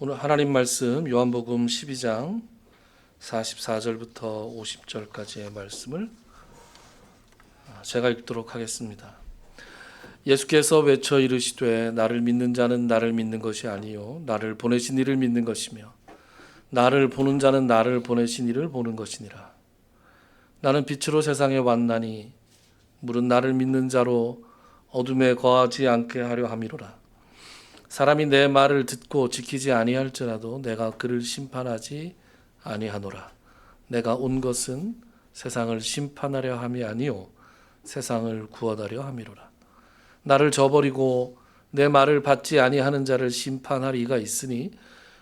오늘 하나님 말씀 요한복음 12장 44절부터 50절까지의 말씀을 제가 읽도록 하겠습니다. 예수께서 외쳐 이르시되 나를 믿는 자는 나를 믿는 것이 아니요 나를 보내신 이를 믿는 것이며 나를 보는 자는 나를 보내신 이를 보는 것이니라. 나는 빛으로 세상에 왔나니 물은 나를 믿는 자로 어둠에 거하지 않게 하려 함이로라. 사람이 내 말을 듣고 지키지 아니할지라도 내가 그를 심판하지 아니하노라. 내가 온 것은 세상을 심판하려 함이 아니요 세상을 구원하려 함이로라. 나를 저버리고 내 말을 받지 아니하는 자를 심판할 이가 있으니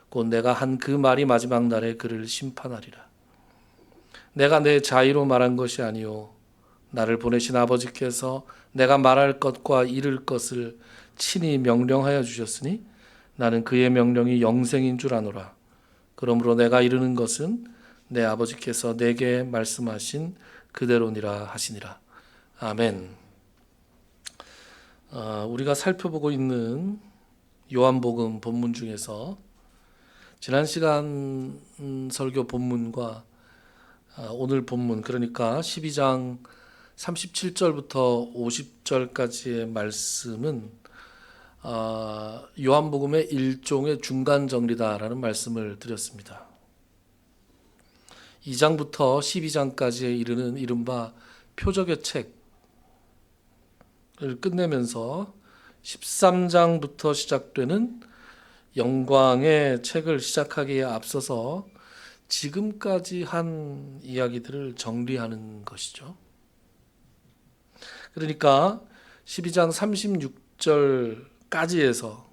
곧 내가 한 그 말이 마지막 날에 그를 심판하리라. 내가 내 자의로 말한 것이 아니요 나를 보내신 아버지께서 내가 말할 것과 이를 것을 친히 명령하여 주셨으니 나는 그의 명령이 영생인 줄 아노라. 그러므로 내가 이르는 것은 내 아버지께서 내게 말씀하신 그대로니라 하시니라. 아멘. 우리가 살펴보고 있는 요한복음 본문 중에서 지난 시간 설교 본문과 오늘 본문, 그러니까 12장 37절부터 50절까지의 말씀은 요한복음의 일종의 중간 정리다라는 말씀을 드렸습니다. 2장부터 12장까지에 이르는 이른바 표적의 책을 끝내면서 13장부터 시작되는 영광의 책을 하기에 앞서서 지금까지 한 이야기들을 정리하는 것이죠. 그러니까 12장 36절까지에서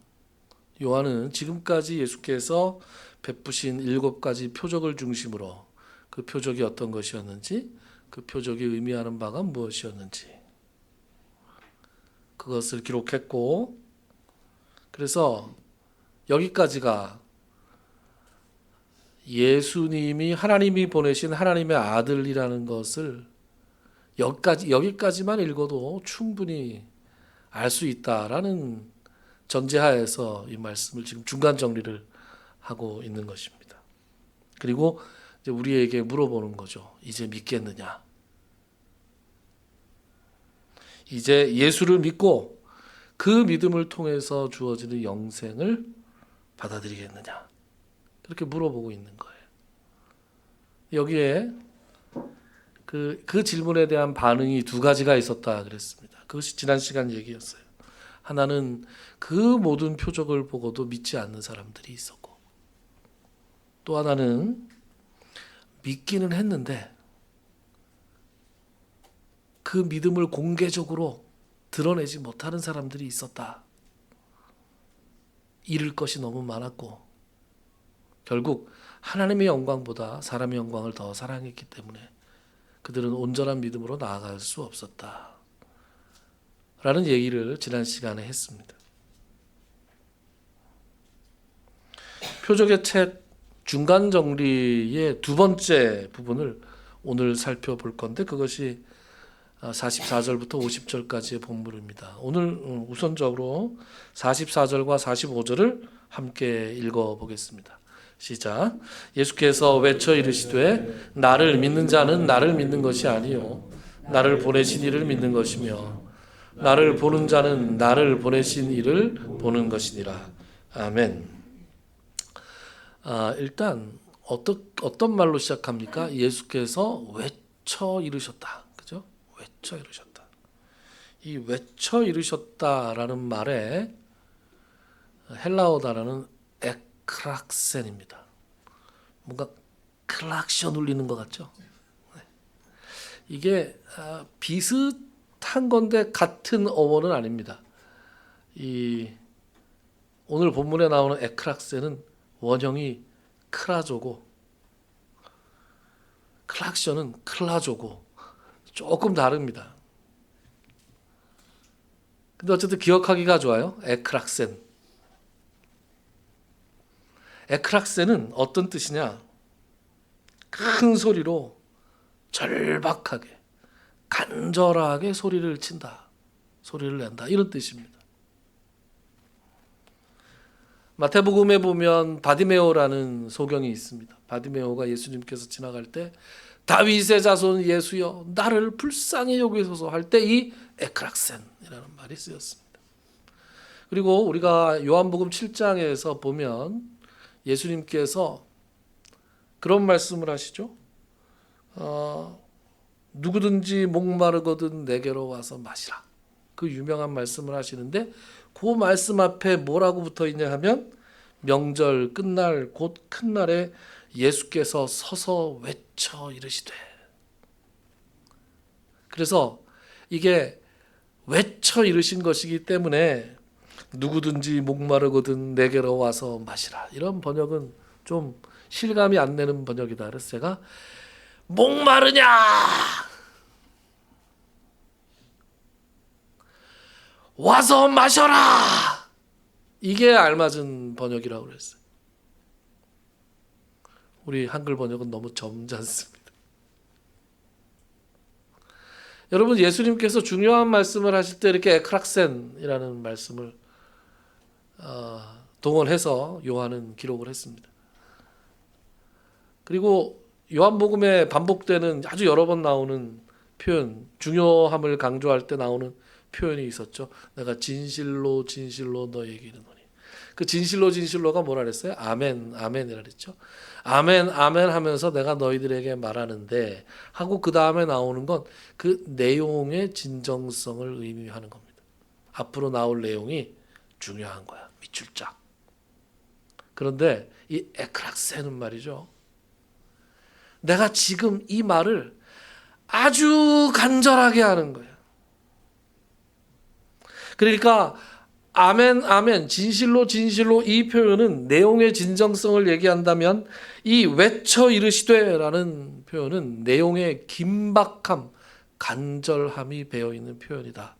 요한은 지금까지 예수께서 베푸신 7가지 표적을 중심으로 그 표적이 어떤 것이었는지, 그 표적이 의미하는 바가 무엇이었는지 그것을 기록했고, 그래서 여기까지가 예수님이 하나님이 보내신 하나님의 아들이라는 것을 여기까지만 읽어도 충분히 알 수 있다라는 전제하에서 이 말씀을 지금 중간 정리를 하고 있는 것입니다. 그리고 이제 우리에게 물어보는 거죠. 이제 믿겠느냐? 이제 예수를 믿고 그 믿음을 통해서 주어지는 영생을 받아들이겠느냐? 그렇게 물어보고 있는 거예요. 여기에 그 질문에 대한 반응이 2가지가 있었다 그랬습니다. 그것이 지난 시간 얘기였어요. 하나는 그 모든 표적을 보고도 믿지 않는 사람들이 있었고, 또 하나는 믿기는 했는데 그 믿음을 공개적으로 드러내지 못하는 사람들이 있었다. 잃을 것이 너무 많았고 결국 하나님의 영광보다 사람의 영광을 더 사랑했기 때문에 그들은 온전한 믿음으로 나아갈 수 없었다 라는 얘기를 지난 시간에 했습니다. 표적의 책 중간 정리의 2번째 부분을 오늘 살펴볼 건데, 그것이 44절부터 50절까지의 본문입니다. 오늘 우선적으로 44절과 45절을 함께 읽어보겠습니다. 시작. 예수께서 외쳐 이르시되 나를 믿는 자는 나를 믿는 것이 아니요 나를 보내신 이를 믿는 것이며 나를 보는 자는 나를 보내신 이를 보는 것이니라. 아멘. 일단 어떤 말로 시작합니까? 예수께서 외쳐 이르셨다. 그죠? 외쳐 이르셨다. 이 외쳐 이르셨다라는 말에 헬라어 단어는 에크락센입니다. 뭔가 클락션 울리는 것 같죠? 이게 비슷한 건데 같은 어원은 아닙니다. 오늘 본문에 나오는 에크락센은 원형이 크라조고 클락션은 클라조고 조금 다릅니다. 근데 어쨌든 기억하기가 좋아요. 에크락센. 에크락센은 어떤 뜻이냐? 큰 소리로 절박하게 간절하게 소리를 친다. 소리를 낸다. 이런 뜻입니다. 마태복음에 보면 바디메오라는 소경이 있습니다. 바디메오가 예수님께서 지나갈 때 다윗의 자손 예수여 나를 불쌍히 여기소서 할 때 이 에크락센이라는 말이 쓰였습니다. 그리고 우리가 요한복음 7장에서 보면 예수님께서 그런 말씀을 하시죠. 누구든지 목마르거든 내게로 와서 마시라. 그 유명한 말씀을 하시는데 그 말씀 앞에 뭐라고 붙어 있냐 하면 명절 끝날 곧 큰 날에 예수께서 서서 외쳐 이르시되. 그래서 이게 외쳐 이르신 것이기 때문에 누구든지 목마르거든 내게로 와서 마시라. 이런 번역은 좀 실감이 안 내는 번역이다. 그래서 제가 목마르냐 와서 마셔라. 이게 알맞은 번역이라고 그랬어요. 우리 한글 번역은 너무 점잖습니다. 여러분 예수님께서 중요한 말씀을 하실 때 이렇게 에크락센이라는 말씀을 동원해서 요한은 기록을 했습니다. 그리고 요한복음에 반복되는 아주 여러 번 나오는 표현, 중요함을 강조할 때 나오는 표현이 있었죠. 내가 진실로 진실로 너에게 이르노니. 그 진실로 진실로가 뭐라 그랬어요? 아멘, 아멘이라 그랬죠. 아멘, 아멘 하면서 내가 너희들에게 말하는데 하고 그 다음에 나오는 건 그 내용의 진정성을 의미하는 겁니다. 앞으로 나올 내용이 중요한 거야. 밑줄짝. 그런데 이 에크락세는 말이죠. 내가 지금 이 말을 아주 간절하게 하는 거예요. 그러니까 아멘 아멘 진실로 진실로 이 표현은 내용의 진정성을 얘기한다면 이 외쳐 이르시되라는 표현은 내용의 긴박함, 간절함이 배어있는 표현이다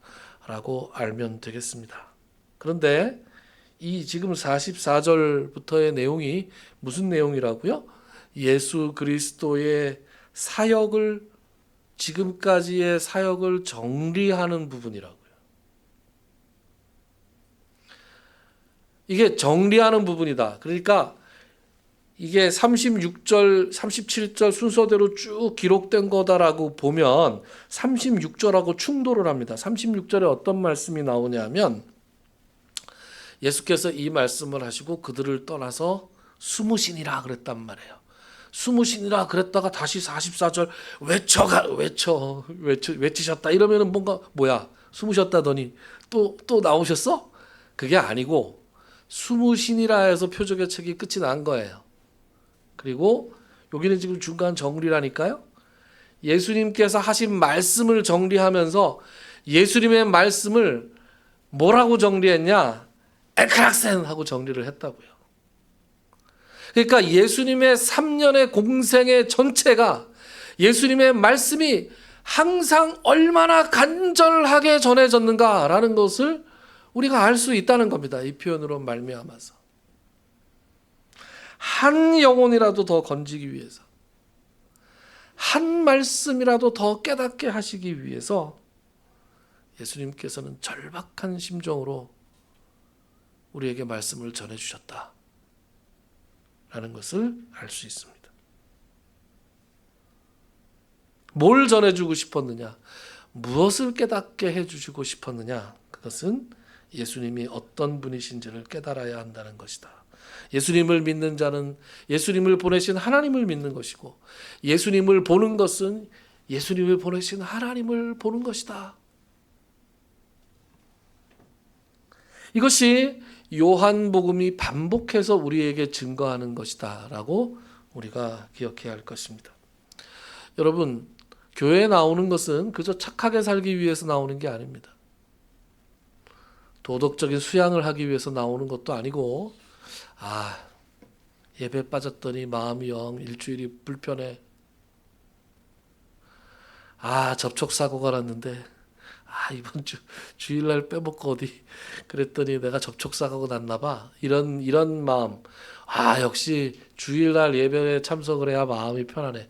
라고 알면 되겠습니다. 그런데 이 지금 44절부터의 내용이 무슨 내용이라고요? 예수 그리스도의 사역을 지금까지의 사역을 정리하는 부분이라고요. 이게 정리하는 부분이다. 그러니까 이게 36절, 37절 순서대로 쭉 기록된 거다라고 보면 36절하고 충돌을 합니다. 36절에 어떤 말씀이 나오냐면 예수께서 이 말씀을 하시고 그들을 떠나서 숨으시니라 그랬단 말이에요. 숨으시니라 그랬다가 다시 44절 외치셨다 이러면은 뭔가 뭐야 숨으셨다더니 또 나오셨어? 그게 아니고 숨으시니라 해서 표적의 책이 끝이 난 거예요. 그리고 여기는 지금 중간 정리라니까요. 예수님께서 하신 말씀을 정리하면서 예수님의 말씀을 뭐라고 정리했냐? 에크락센 하고 정리를 했다고요. 그러니까 예수님의 3년의 공생의 전체가 예수님의 말씀이 항상 얼마나 간절하게 전해졌는가라는 것을 우리가 알 수 있다는 겁니다. 이 표현으로 말미암아서. 한 영혼이라도 더 건지기 위해서, 한 말씀이라도 더 깨닫게 하시기 위해서 예수님께서는 절박한 심정으로 우리에게 말씀을 전해주셨다 라는 것을 알 수 있습니다. 뭘 전해주고 싶었느냐? 무엇을 깨닫게 해주시고 싶었느냐? 그것은 예수님이 어떤 분이신지를 깨달아야 한다는 것이다. 예수님을 믿는 자는 예수님을 보내신 하나님을 믿는 것이고 예수님을 보는 것은 예수님을 보내신 하나님을 보는 것이다. 이것이 요한복음이 반복해서 우리에게 증거하는 것이다 라고 우리가 기억해야 할 것입니다. 여러분, 교회에 나오는 것은 그저 착하게 살기 위해서 나오는 게 아닙니다. 도덕적인 수양을 하기 위해서 나오는 것도 아니고 예배 빠졌더니 마음이 영 일주일이 불편해. 접촉사고가 났는데 이번 주일날 빼먹고 어디 그랬더니 내가 접촉사고가 났나 봐. 이런 마음. 역시 주일날 예배에 참석을 해야 마음이 편하네.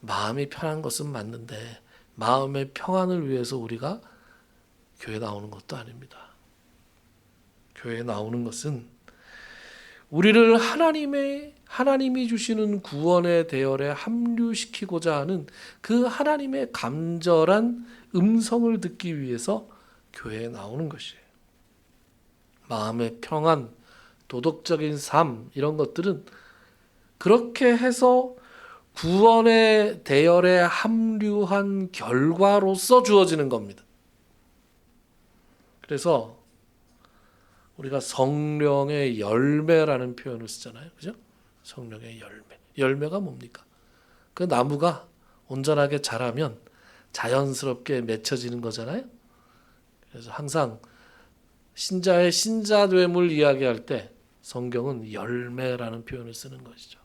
마음이 편한 것은 맞는데 마음의 평안을 위해서 우리가 교회 나오는 것도 아닙니다. 교회에 나오는 것은 우리를 하나님이 주시는 구원의 대열에 합류시키고자 하는 그 하나님의 간절한 음성을 듣기 위해서 교회에 나오는 것이에요. 마음의 평안, 도덕적인 삶 이런 것들은 그렇게 해서 구원의 대열에 합류한 결과로서 주어지는 겁니다. 그래서 우리가 성령의 열매라는 표현을 쓰잖아요. 그죠? 성령의 열매. 열매가 뭡니까? 그 나무가 온전하게 자라면 자연스럽게 맺혀지는 거잖아요. 그래서 항상 신자의 신자됨을 이야기할 때 성경은 열매라는 표현을 쓰는 것이죠.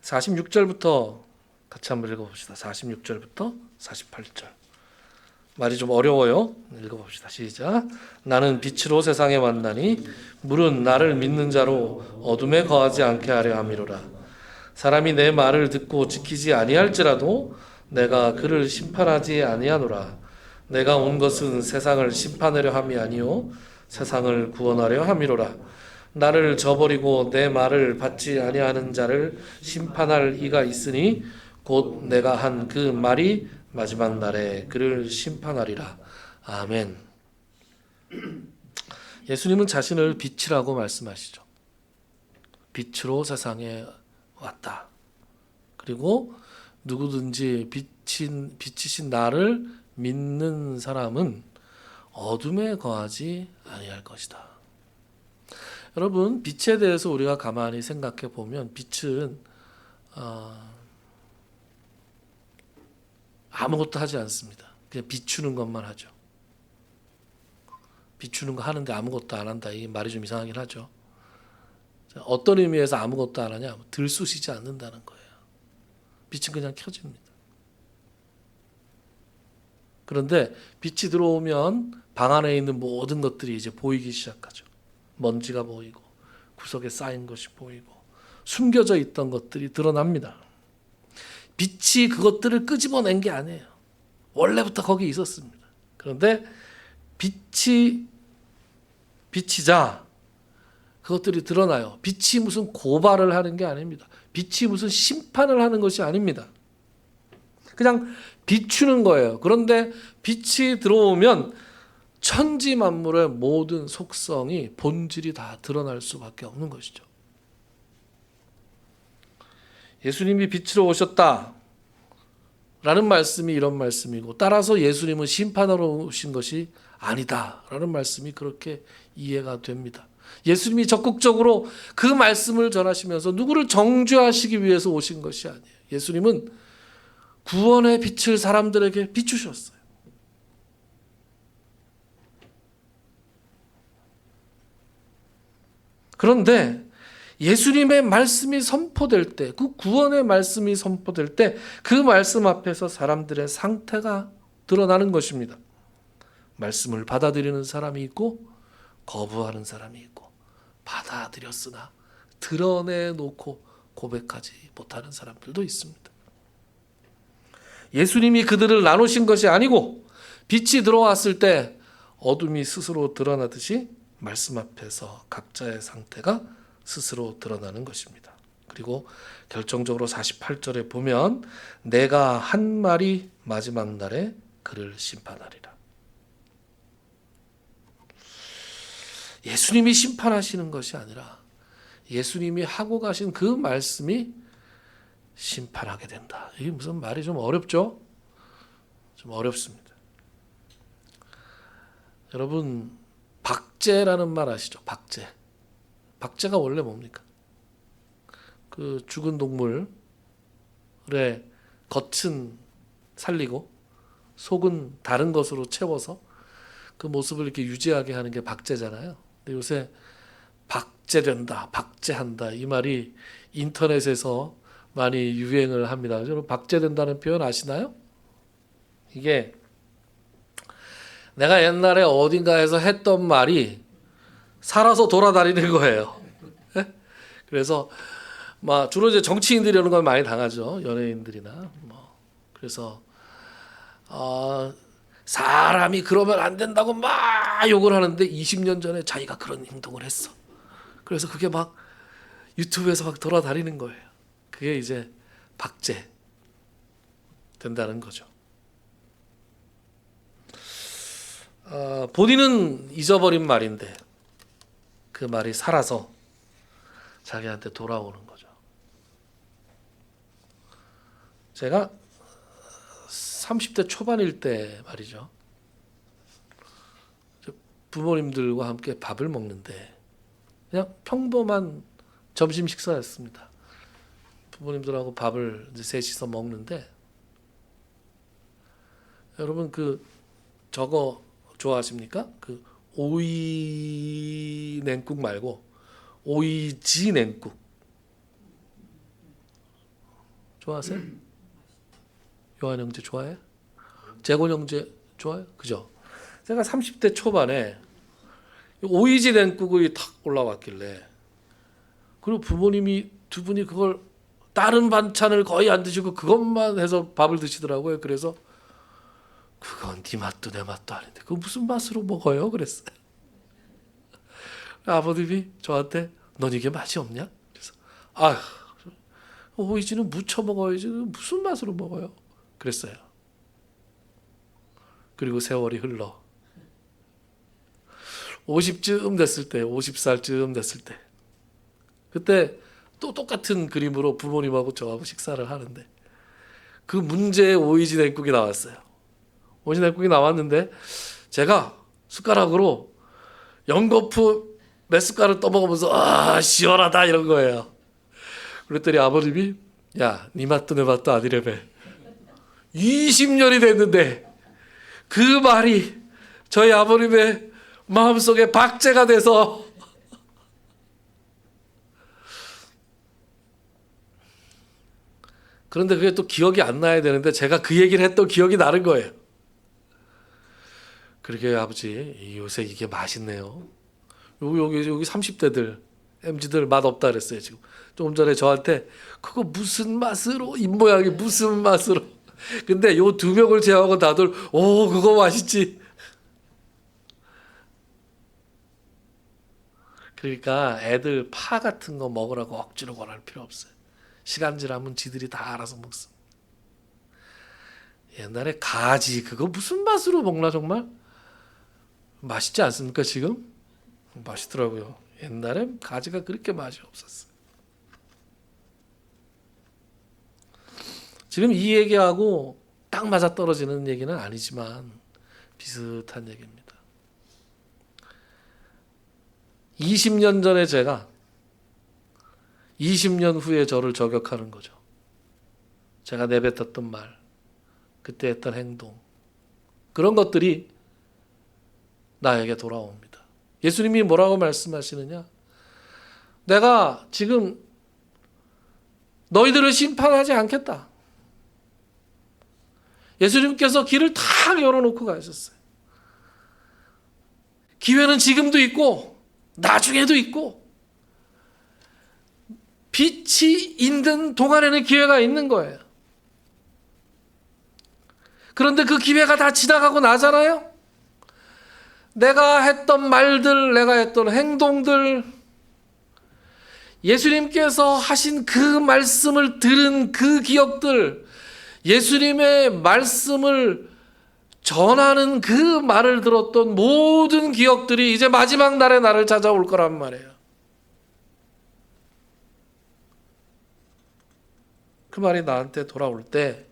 46절부터 같이 한번 읽어봅시다. 46절부터 48절. 말이 좀 어려워요. 읽어봅시다. 시작. 나는 빛으로 세상에 왔나니 물은 나를 믿는 자로 어둠에 거하지 않게 하려 함이로라. 사람이 내 말을 듣고 지키지 아니할지라도 내가 그를 심판하지 아니하노라. 내가 온 것은 세상을 심판하려 함이 아니요 세상을 구원하려 함이로라. 나를 저버리고 내 말을 받지 아니하는 자를 심판할 이가 있으니 곧 내가 한 그 말이 마지막 날에 그를 심판하리라. 아멘. 예수님은 자신을 빛이라고 말씀하시죠. 빛으로 세상에 왔다. 그리고 누구든지 빛이신 나를 믿는 사람은 어둠에 거하지 아니할 것이다. 여러분, 빛에 대해서 우리가 가만히 생각해 보면 빛은 아무것도 하지 않습니다. 그냥 비추는 것만 하죠. 비추는 거 하는데 아무것도 안 한다. 이 말이 좀 이상하긴 하죠. 어떤 의미에서 아무것도 안 하냐? 들쑤시지 않는다는 거예요. 빛은 그냥 켜집니다. 그런데 빛이 들어오면 방 안에 있는 모든 것들이 이제 보이기 시작하죠. 먼지가 보이고 구석에 쌓인 것이 보이고 숨겨져 있던 것들이 드러납니다. 빛이 그것들을 끄집어낸 게 아니에요. 원래부터 거기 있었습니다. 그런데 빛이자 그것들이 드러나요. 빛이 무슨 고발을 하는 게 아닙니다. 빛이 무슨 심판을 하는 것이 아닙니다. 그냥 비추는 거예요. 그런데 빛이 들어오면 천지 만물의 모든 속성이 본질이 다 드러날 수밖에 없는 것이죠. 예수님이 빛으로 오셨다 라는 말씀이 이런 말씀이고, 따라서 예수님은 심판하러 오신 것이 아니다 라는 말씀이 그렇게 이해가 됩니다. 예수님이 적극적으로 그 말씀을 전하시면서 누구를 정죄하시기 위해서 오신 것이 아니에요. 예수님은 구원의 빛을 사람들에게 비추셨어요. 그런데 예수님의 말씀이 선포될 때, 그 구원의 말씀이 선포될 때 그 말씀 앞에서 사람들의 상태가 드러나는 것입니다. 말씀을 받아들이는 사람이 있고 거부하는 사람이 있고, 받아들였으나 드러내놓고 고백하지 못하는 사람들도 있습니다. 예수님이 그들을 나누신 것이 아니고 빛이 들어왔을 때 어둠이 스스로 드러나듯이 말씀 앞에서 각자의 상태가 스스로 드러나는 것입니다. 그리고 결정적으로 48절에 보면 내가 한 말이 마지막 날에 그를 심판하리라. 예수님이 심판하시는 것이 아니라 예수님이 하고 가신 그 말씀이 심판하게 된다. 이게 무슨 말이 좀 어렵죠? 좀 어렵습니다. 여러분, 박제라는 말 아시죠? 박제. 박제가 원래 뭡니까? 그 죽은 동물의 겉은 살리고 속은 다른 것으로 채워서 그 모습을 이렇게 유지하게 하는 게 박제잖아요. 근데 요새 박제된다, 박제한다 이 말이 인터넷에서 많이 유행을 합니다. 여러분, 박제된다는 표현 아시나요? 이게 내가 옛날에 어딘가에서 했던 말이 살아서 돌아다니는 거예요. 그래서 주로 이제 정치인들이 이런 걸 많이 당하죠. 연예인들이나 그래서 사람이 그러면 안 된다고 막 욕을 하는데 20년 전에 자기가 그런 행동을 했어. 그래서 그게 막 유튜브에서 막 돌아다니는 거예요. 그게 이제 박제 된다는 거죠. 본인은 잊어버린 말인데 그 말이 살아서 자기한테 돌아오는 거죠. 제가 30대 초반일 때 말이죠. 부모님들과 함께 밥을 먹는데 그냥 평범한 점심 식사였습니다. 부모님들하고 밥을 이제 셋이서 먹는데 여러분 그 저거 좋아하십니까? 그 오이 냉국 말고 오이지 냉국 좋아하세요? 요한 형제 좋아해? 재곤 형제 좋아요? 그죠? 제가 30대 초반에 오이지 냉국이 탁 올라왔길래 그리고 부모님이 두 분이 그걸 다른 반찬을 거의 안 드시고 그것만 해서 밥을 드시더라고요. 그래서 그건 네 맛도 내 맛도 아닌데 그거 무슨 맛으로 먹어요? 그랬어요. 아버님이 저한테 넌 이게 맛이 없냐? 그래서 오이지는 무쳐 먹어야지 무슨 맛으로 먹어요? 그랬어요. 그리고 세월이 흘러 50쯤 됐을 때 50살쯤 됐을 때 그때 또 똑같은 그림으로 부모님하고 저하고 식사를 하는데 그 문제의 오이지 냉국이 나왔어요. 오이지 냉국이 나왔는데 제가 숟가락으로 연거푸 몇 숟갈을 떠먹으면서 시원하다 이런 거예요. 그랬더니 아버님이 야, 네 맛도 내 맛도 아니래며 20년이 됐는데 그 말이 저희 아버님의 마음속에 박제가 돼서 그런데 그게 또 기억이 안 나야 되는데 제가 그 얘기를 했던 기억이 나는 거예요. 그렇게 아버지 요새 이게 맛있네요. 여기 30대들 MZ들 맛 없다 그랬어요. 지금 조금 전에 저한테 그거 무슨 맛으로 입모양이 무슨 맛으로 근데 요 두 명을 제외하고 다들 오 그거 맛있지. 그러니까 애들 파 같은 거 먹으라고 억지로 권할 필요 없어요. 시간 지나면 지들이 다 알아서 먹습니다. 옛날에 가지 그거 무슨 맛으로 먹나 정말? 맛있지 않습니까 지금? 맛있더라고요. 옛날에 가지가 그렇게 맛이 없었어요. 지금 이 얘기하고 딱 맞아떨어지는 얘기는 아니지만 비슷한 얘기입니다. 20년 전에 제가 20년 후에 저를 저격하는 거죠. 제가 내뱉었던 말, 그때 했던 행동, 그런 것들이 나에게 돌아옵니다. 예수님이 뭐라고 말씀하시느냐? 내가 지금 너희들을 심판하지 않겠다. 예수님께서 길을 탁 열어놓고 가셨어요. 기회는 지금도 있고 나중에도 있고 빛이 있는 동안에는 기회가 있는 거예요. 그런데 그 기회가 다 지나가고 나잖아요. 내가 했던 말들, 내가 했던 행동들, 예수님께서 하신 그 말씀을 들은 그 기억들, 예수님의 말씀을 전하는 그 말을 들었던 모든 기억들이 이제 마지막 날에 나를 찾아올 거란 말이에요. 그 말이 나한테 돌아올 때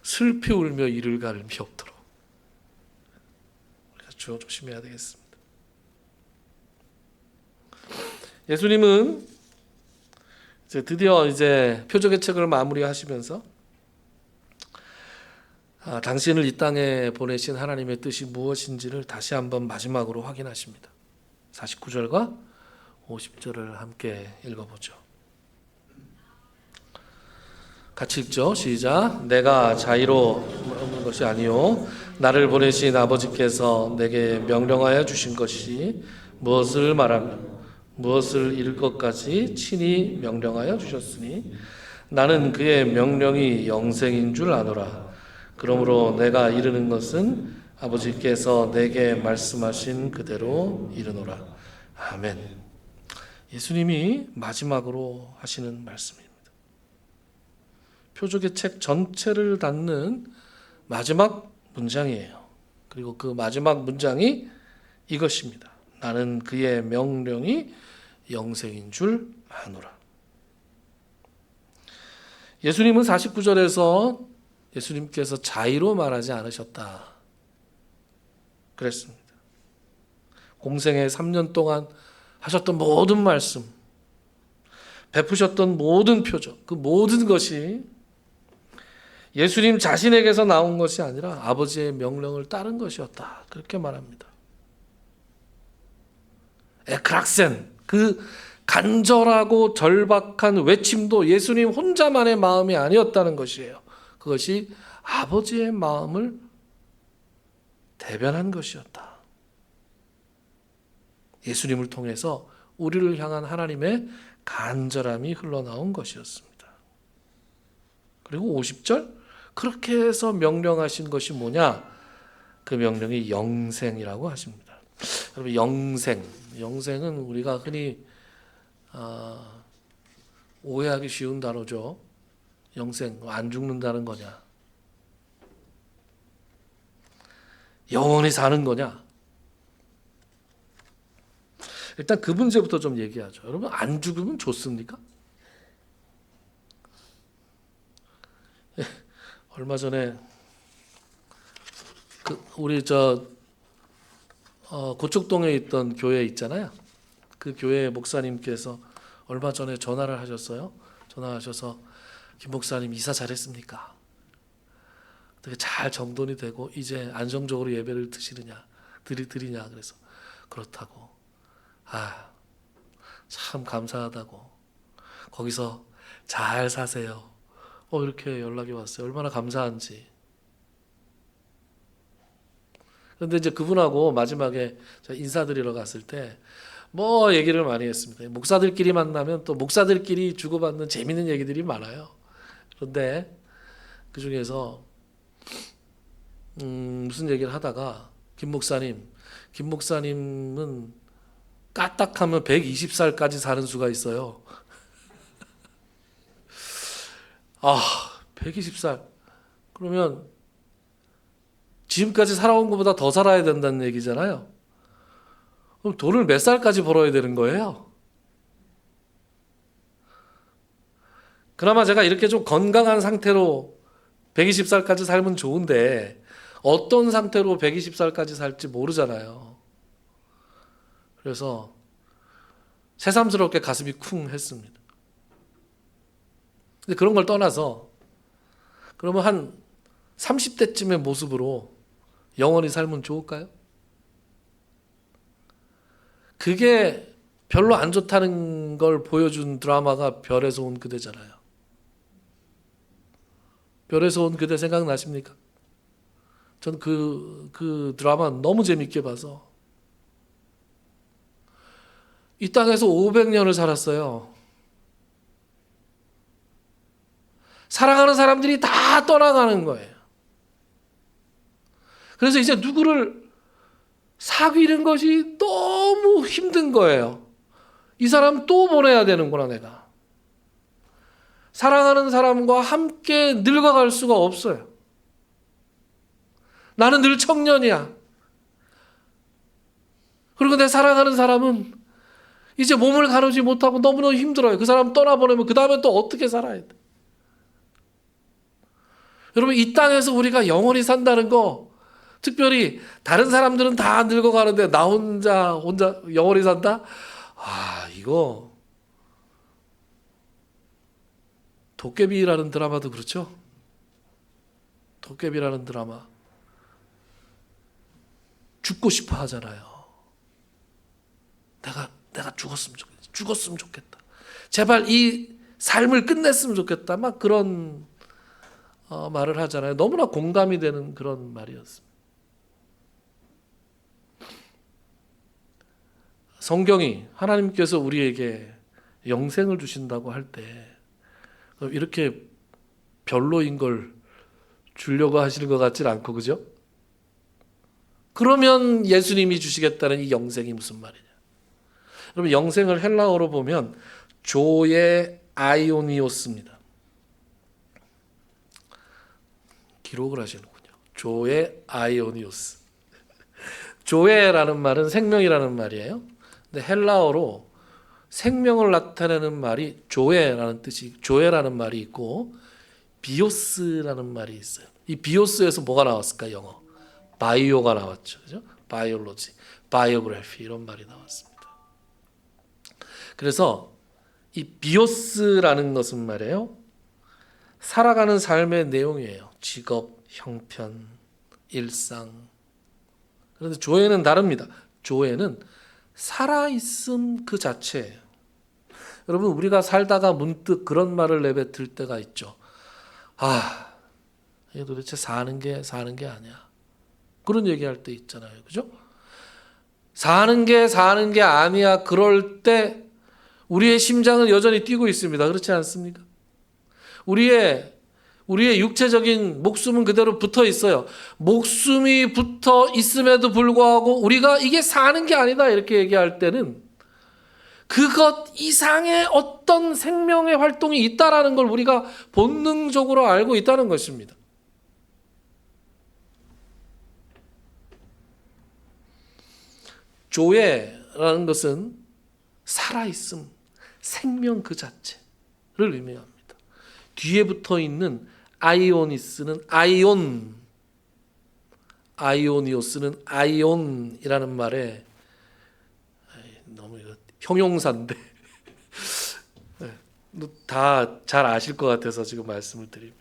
슬피 울며 이를 갈음이 없도록 우리가 조심해야 되겠습니다. 예수님은 드디어 표적의 책을 마무리하시면서 당신을 이 땅에 보내신 하나님의 뜻이 무엇인지를 다시 한번 마지막으로 확인하십니다. 49절과 50절을 함께 읽어보죠. 같이 읽죠. 시작. 내가 자의로 없는 것이 아니요 나를 보내신 아버지께서 내게 명령하여 주신 것이 무엇을 말하면 무엇을 이룰 것까지 친히 명령하여 주셨으니 나는 그의 명령이 영생인 줄 아노라. 그러므로 내가 이르는 것은 아버지께서 내게 말씀하신 그대로 이르노라. 아멘. 예수님이 마지막으로 하시는 말씀입니다. 표적의 책 전체를 닫는 마지막 문장이에요. 그리고 그 마지막 문장이 이것입니다. 나는 그의 명령이 영생인 줄 아노라. 예수님은 49절에서 예수님께서 자의로 말하지 않으셨다 그랬습니다. 공생애 3년 동안 하셨던 모든 말씀, 베푸셨던 모든 표적, 그 모든 것이 예수님 자신에게서 나온 것이 아니라 아버지의 명령을 따른 것이었다. 그렇게 말합니다. 에크락센, 그 간절하고 절박한 외침도 예수님 혼자만의 마음이 아니었다는 것이에요. 그것이 아버지의 마음을 대변한 것이었다. 예수님을 통해서 우리를 향한 하나님의 간절함이 흘러나온 것이었습니다. 그리고 50절, 그렇게 해서 명령하신 것이 뭐냐? 그 명령이 영생이라고 하십니다. 여러분, 영생은 우리가 흔히 오해하기 쉬운 단어죠. 영생, 안 죽는다는 거냐? 영원히 사는 거냐? 일단 그 문제부터 좀 얘기하죠. 여러분, 안 죽으면 좋습니까? 얼마 전에 우리 고척동에 있던 교회 있잖아요. 그 교회 목사님께서 얼마 전에 전화를 하셨어요. 전화하셔서 김 목사님 이사 잘했습니까? 되게 잘 정돈이 되고 이제 안정적으로 예배를 드리냐 그래서 그렇다고. 참 감사하다고. 거기서 잘 사세요. 이렇게 연락이 왔어요. 얼마나 감사한지. 그런데 이제 그분하고 마지막에 인사드리러 갔을 때 얘기를 많이 했습니다. 목사들끼리 만나면 또 목사들끼리 주고받는 재밌는 얘기들이 많아요. 그런데 그 중에서 무슨 얘기를 하다가 김 목사님은 까딱하면 120살까지 사는 수가 있어요. 120살. 그러면 지금까지 살아온 것보다 더 살아야 된다는 얘기잖아요. 그럼 돈을 몇 살까지 벌어야 되는 거예요? 그나마 제가 이렇게 좀 건강한 상태로 120살까지 살면 좋은데 어떤 상태로 120살까지 살지 모르잖아요. 그래서 새삼스럽게 가슴이 쿵 했습니다. 근데 그런 걸 떠나서 그러면 한 30대쯤의 모습으로 영원히 살면 좋을까요? 그게 별로 안 좋다는 걸 보여준 드라마가 별에서 온 그대잖아요. 별에서 온 그대 생각나십니까? 전 그 드라마 너무 재밌게 봐서 이 땅에서 500년을 살았어요. 사랑하는 사람들이 다 떠나가는 거예요. 그래서 이제 누구를 사귀는 것이 너무 힘든 거예요. 이 사람 또 보내야 되는구나, 내가. 사랑하는 사람과 함께 늙어갈 수가 없어요. 나는 늘 청년이야. 그리고 내 사랑하는 사람은 이제 몸을 가누지 못하고 너무너무 힘들어요. 그 사람 떠나보내면 그 다음에 또 어떻게 살아야 돼? 여러분, 이 땅에서 우리가 영원히 산다는 거, 특별히 다른 사람들은 다 늙어가는데 나 혼자 영원히 산다? 이거 도깨비라는 드라마도 그렇죠? 도깨비라는 드라마 죽고 싶어 하잖아요. 내가 죽었으면 좋겠다. 제발 이 삶을 끝냈으면 좋겠다. 막 그런 말을 하잖아요. 너무나 공감이 되는 그런 말이었습니다. 성경이 하나님께서 우리에게 영생을 주신다고 할 때 이렇게 별로인 걸 주려고 하시는 것 같진 않고, 그죠? 그러면 예수님이 주시겠다는 이 영생이 무슨 말이냐? 여러분, 영생을 헬라어로 보면 조의 아이오니오스입니다. 기록을 하시는군요. 조의 아이오니오스. 조에라는 말은 생명이라는 말이에요. 근데 헬라어로 생명을 나타내는 말이 조에라는 뜻이, 조에라는 말이 있고 비오스라는 말이 있어요. 이 비오스에서 뭐가 나왔을까? 영어 바이오가 나왔죠. 그죠? 바이올로지, 바이오그래피 이런 말이 나왔습니다. 그래서 이 비오스라는 것은 말이에요, 살아가는 삶의 내용이에요. 직업, 형편, 일상. 그런데 조에는 다릅니다. 조에는 살아있음 그 자체예요. 여러분, 우리가 살다가 문득 그런 말을 내뱉을 때가 있죠. 이게 도대체 사는 게 아니야. 그런 얘기할 때 있잖아요. 그죠? 사는 게 아니야. 그럴 때 우리의 심장은 여전히 뛰고 있습니다. 그렇지 않습니까? 우리의 육체적인 목숨은 그대로 붙어 있어요. 목숨이 붙어 있음에도 불구하고 우리가 이게 사는 게 아니다 이렇게 얘기할 때는 그것 이상의 어떤 생명의 활동이 있다라는 걸 우리가 본능적으로 알고 있다는 것입니다. 조에라는 것은 살아있음, 생명 그 자체를 의미합니다. 뒤에 붙어 있는 아이오니스는 아이오니오스는 아이온이라는 말에, 너무 이거 형용사인데 다 잘 아실 것 같아서 지금 말씀을 드립니다.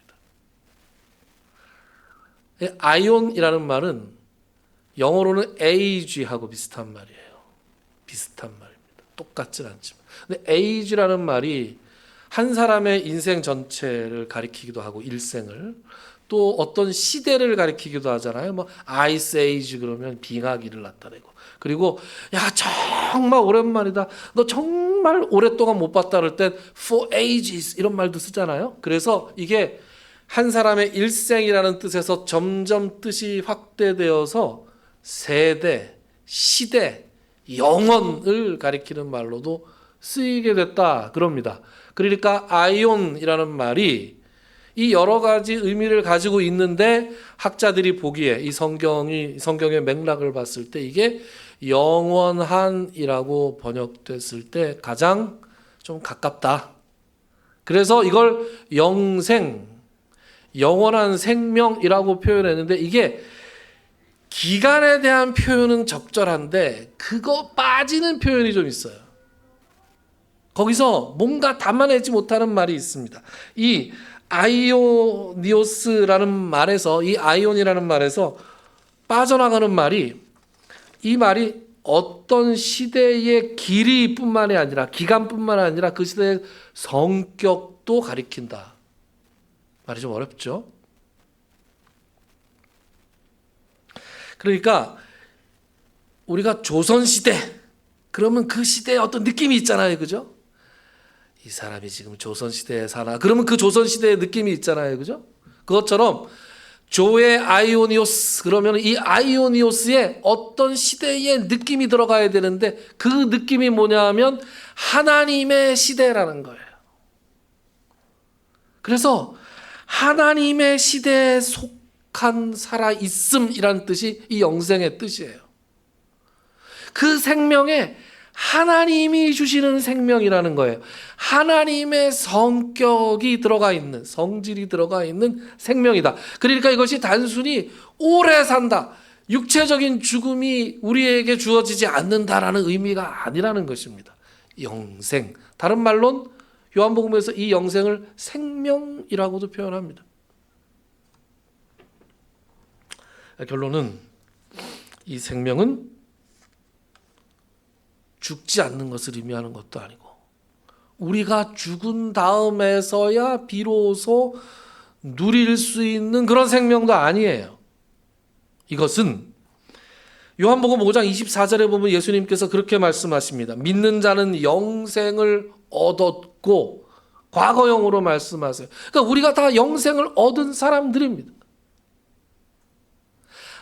아이온이라는 말은 영어로는 age하고 비슷한 말이에요. 비슷한 말입니다. 똑같진 않지만. 근데 age라는 말이 한 사람의 인생 전체를 가리키기도 하고 일생을, 또 어떤 시대를 가리키기도 하잖아요. 뭐 아이스 에이지 그러면 빙하기를 나타내고, 그리고 야 정말 오랜만이다, 너 정말 오랫동안 못 봤다 그럴 땐 for ages 이런 말도 쓰잖아요. 그래서 이게 한 사람의 일생이라는 뜻에서 점점 뜻이 확대되어서 세대, 시대, 영원을 가리키는 말로도 쓰이게 됐다 그럽니다. 그러니까 아이온이라는 말이 이 여러 가지 의미를 가지고 있는데, 학자들이 보기에 이 성경의 맥락을 봤을 때 이게 영원한이라고 번역됐을 때 가장 좀 가깝다. 그래서 이걸 영생, 영원한 생명이라고 표현했는데, 이게 기간에 대한 표현은 적절한데 그거 빠지는 표현이 좀 있어요. 거기서 뭔가 담아내지 못하는 말이 있습니다. 이 아이오니오스라는 말에서, 이 아이온이라는 말에서 빠져나가는 말이, 이 말이 어떤 시대의 길이뿐만이 아니라, 기간뿐만 아니라 그 시대의 성격도 가리킨다. 말이 좀 어렵죠? 그러니까 우리가 조선시대 그러면 그 시대에 어떤 느낌이 있잖아요. 그죠? 이 사람이 지금 조선시대에 사나? 그러면 그 조선시대의 느낌이 있잖아요. 그죠? 그것처럼 조의 아이오니오스 그러면 이 아이오니오스에 어떤 시대의 느낌이 들어가야 되는데, 그 느낌이 뭐냐 하면 하나님의 시대라는 거예요. 그래서 하나님의 시대에 속한 살아있음이란 뜻이 이 영생의 뜻이에요. 그 생명에 하나님이 주시는 생명이라는 거예요. 하나님의 성격이 들어가 있는, 성질이 들어가 있는 생명이다. 그러니까 이것이 단순히 오래 산다, 육체적인 죽음이 우리에게 주어지지 않는다라는 의미가 아니라는 것입니다. 영생, 다른 말로는 요한복음에서 이 영생을 생명이라고도 표현합니다. 결론은 이 생명은 죽지 않는 것을 의미하는 것도 아니고, 우리가 죽은 다음에서야 비로소 누릴 수 있는 그런 생명도 아니에요. 이것은 요한복음 5장 24절에 보면 예수님께서 그렇게 말씀하십니다. 믿는 자는 영생을 얻었고 과거형으로 말씀하세요. 그러니까 우리가 다 영생을 얻은 사람들입니다.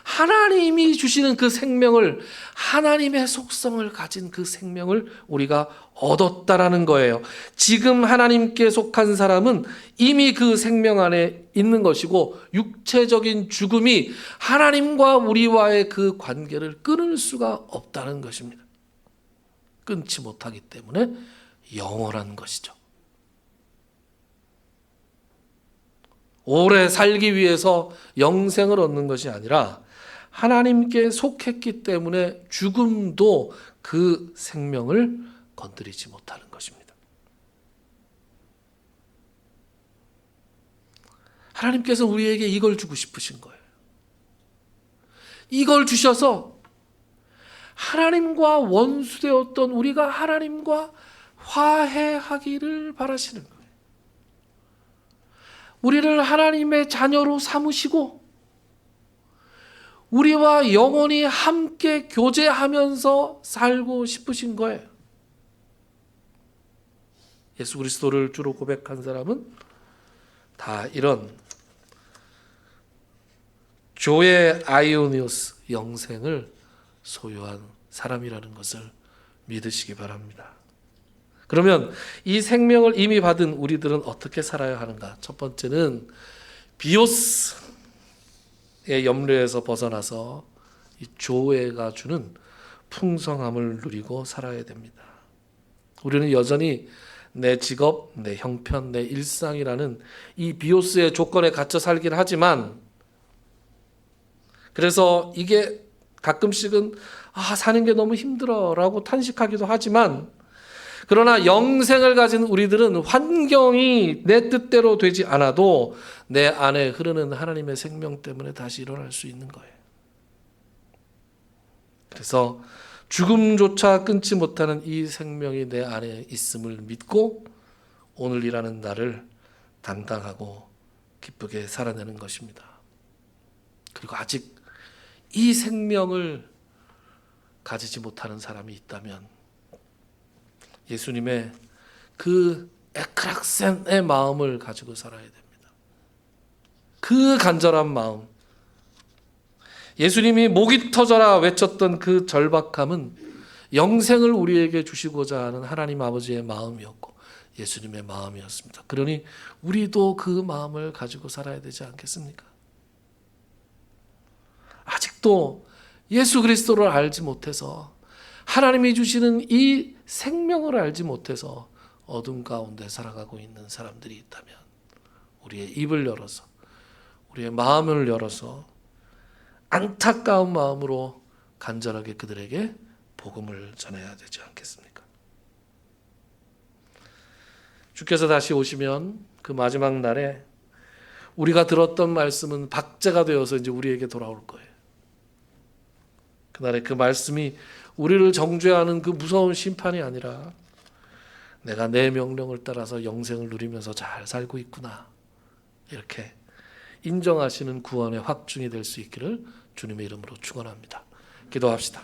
하나님이 주시는 그 생명을, 하나님의 속성을 가진 그 생명을 우리가 얻었다라는 거예요. 지금 하나님께 속한 사람은 이미 그 생명 안에 있는 것이고, 육체적인 죽음이 하나님과 우리와의 그 관계를 끊을 수가 없다는 것입니다. 끊지 못하기 때문에 영원한 것이죠. 오래 살기 위해서 영생을 얻는 것이 아니라 하나님께 속했기 때문에 죽음도 그 생명을 건드리지 못하는 것입니다. 하나님께서 우리에게 이걸 주고 싶으신 거예요. 이걸 주셔서 하나님과 원수되었던 우리가 하나님과 화해하기를 바라시는 거예요. 우리를 하나님의 자녀로 삼으시고 우리와 영원히 함께 교제하면서 살고 싶으신 거예요. 예수 그리스도를 주로 고백한 사람은 다 이런 조의 아이오니오스, 영생을 소유한 사람이라는 것을 믿으시기 바랍니다. 그러면 이 생명을 이미 받은 우리들은 어떻게 살아야 하는가? 첫 번째는 비오스의 염려에서 벗어나서 이 조회가 주는 풍성함을 누리고 살아야 됩니다. 우리는 여전히 내 직업, 내 형편, 내 일상이라는 이 비오스의 조건에 갇혀 살긴 하지만, 그래서 이게 가끔씩은 사는 게 너무 힘들어라고 탄식하기도 하지만, 그러나 영생을 가진 우리들은 환경이 내 뜻대로 되지 않아도 내 안에 흐르는 하나님의 생명 때문에 다시 일어날 수 있는 거예요. 그래서 죽음조차 끊지 못하는 이 생명이 내 안에 있음을 믿고 오늘이라는 날을 당당하고 기쁘게 살아내는 것입니다. 그리고 아직 이 생명을 가지지 못하는 사람이 있다면 예수님의 그 에크락센의 마음을 가지고 살아야 됩니다. 그 간절한 마음. 예수님이 목이 터져라 외쳤던 그 절박함은 영생을 우리에게 주시고자 하는 하나님 아버지의 마음이었고 예수님의 마음이었습니다. 그러니 우리도 그 마음을 가지고 살아야 되지 않겠습니까? 아직도 예수 그리스도를 알지 못해서, 하나님이 주시는 이 생명을 알지 못해서 어둠 가운데 살아가고 있는 사람들이 있다면 우리의 입을 열어서, 우리의 마음을 열어서 안타까운 마음으로 간절하게 그들에게 복음을 전해야 되지 않겠습니까? 주께서 다시 오시면 그 마지막 날에 우리가 들었던 말씀은 박제가 되어서 이제 우리에게 돌아올 거예요. 그날에 그 말씀이 우리를 정죄하는 그 무서운 심판이 아니라 내가 내 명령을 따라서 영생을 누리면서 잘 살고 있구나, 이렇게 인정하시는 구원의 확증이 될 수 있기를 주님의 이름으로 축원합니다. 기도합시다.